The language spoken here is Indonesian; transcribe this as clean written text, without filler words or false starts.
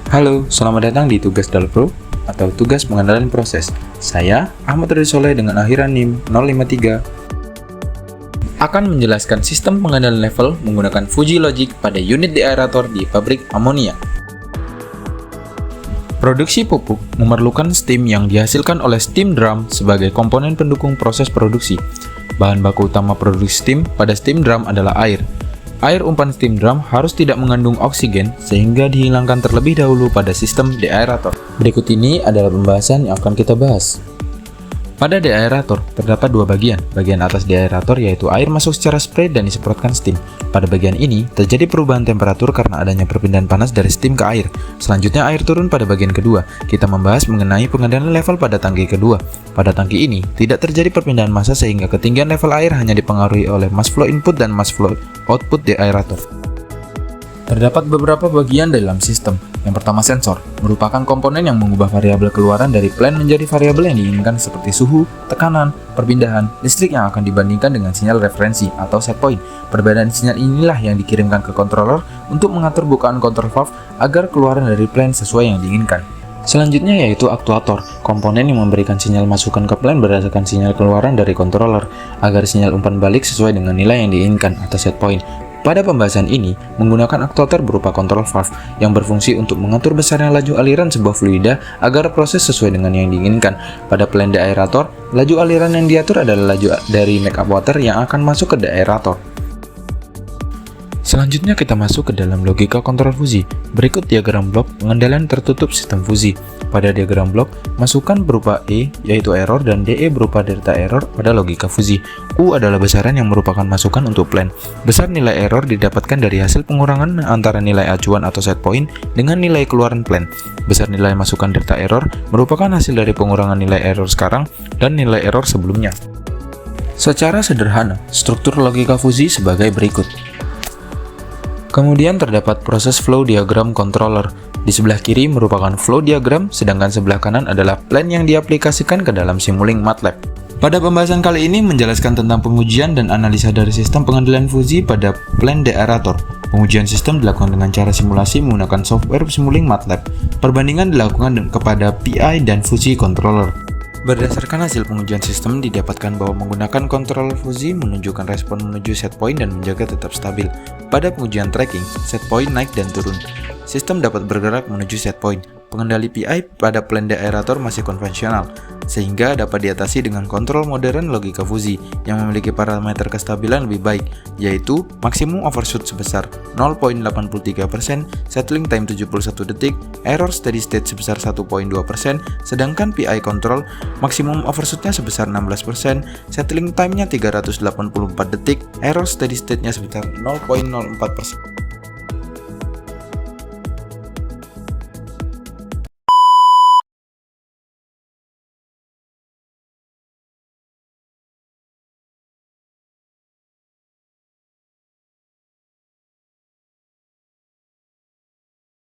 Halo, selamat datang di Tugas Dalpro atau Tugas Pengendalian Proses. Saya, Ahmad Ridho Soleh dengan akhiran NIM 053 akan menjelaskan sistem pengendalian level menggunakan Fuji Logic pada unit deaerator di pabrik amonia. Produksi pupuk memerlukan steam yang dihasilkan oleh steam drum sebagai komponen pendukung proses produksi. Bahan baku utama produksi steam pada steam drum adalah air. Air umpan steam drum harus tidak mengandung oksigen sehingga dihilangkan terlebih dahulu pada sistem deaerator. Berikut ini adalah pembahasan yang akan kita bahas. Pada deaerator terdapat dua bagian. Bagian atas deaerator yaitu air masuk secara spray dan disemprotkan steam. Pada bagian ini terjadi perubahan temperatur karena adanya perpindahan panas dari steam ke air. Selanjutnya air turun pada bagian kedua. Kita membahas mengenai pengendalian level pada tangki kedua. Pada tangki ini tidak terjadi perpindahan massa sehingga ketinggian level air hanya dipengaruhi oleh mass flow input dan mass flow output deaerator. Terdapat beberapa bagian dalam sistem. Yang pertama sensor, merupakan komponen yang mengubah variabel keluaran dari plant menjadi variabel yang diinginkan seperti suhu, tekanan, perpindahan, listrik yang akan dibandingkan dengan sinyal referensi atau set point. Perbedaan sinyal inilah yang dikirimkan ke controller untuk mengatur bukaan control valve agar keluaran dari plant sesuai yang diinginkan. Selanjutnya yaitu aktuator, komponen yang memberikan sinyal masukan ke plant berdasarkan sinyal keluaran dari controller agar sinyal umpan balik sesuai dengan nilai yang diinginkan atau set point. Pada pembahasan ini, menggunakan aktuator berupa kontrol valve yang berfungsi untuk mengatur besarnya laju aliran sebuah fluida agar proses sesuai dengan yang diinginkan. Pada plant deaerator, laju aliran yang diatur adalah laju dari makeup water yang akan masuk ke deaerator. Selanjutnya kita masuk ke dalam logika kontrol fusi. Berikut diagram blok pengendalian tertutup sistem fusi. Pada diagram blok, masukan berupa E yaitu error dan DE berupa delta error pada logika fusi. U adalah besaran yang merupakan masukan untuk plant. Besar nilai error didapatkan dari hasil pengurangan antara nilai acuan atau set point dengan nilai keluaran plant. Besar nilai masukan delta error merupakan hasil dari pengurangan nilai error sekarang dan nilai error sebelumnya. Secara sederhana, struktur logika fusi sebagai berikut. Kemudian terdapat proses flow diagram controller. Di sebelah kiri merupakan flow diagram, sedangkan sebelah kanan adalah plan yang diaplikasikan ke dalam Simulink MATLAB. Pada pembahasan kali ini menjelaskan tentang pengujian dan analisa dari sistem pengendalian fusi pada plan deaerator. Pengujian sistem dilakukan dengan cara simulasi menggunakan software Simulink MATLAB. Perbandingan dilakukan kepada PI dan fusi controller. Berdasarkan hasil pengujian sistem didapatkan bahwa menggunakan kontrol fusi menunjukkan respon menuju set point dan menjaga tetap stabil. Pada pengujian tracking, set point naik dan turun. Sistem dapat bergerak menuju set point. Pengendali PI pada plan deaerator masih konvensional, sehingga dapat diatasi dengan kontrol modern logika fusi yang memiliki parameter kestabilan lebih baik, yaitu maksimum overshoot sebesar 0,83%, settling time 71 detik, error steady state sebesar 1,2%, sedangkan PI control maksimum overshootnya sebesar 16%, settling time-nya 384 detik, error steady state-nya sebesar 0,04%.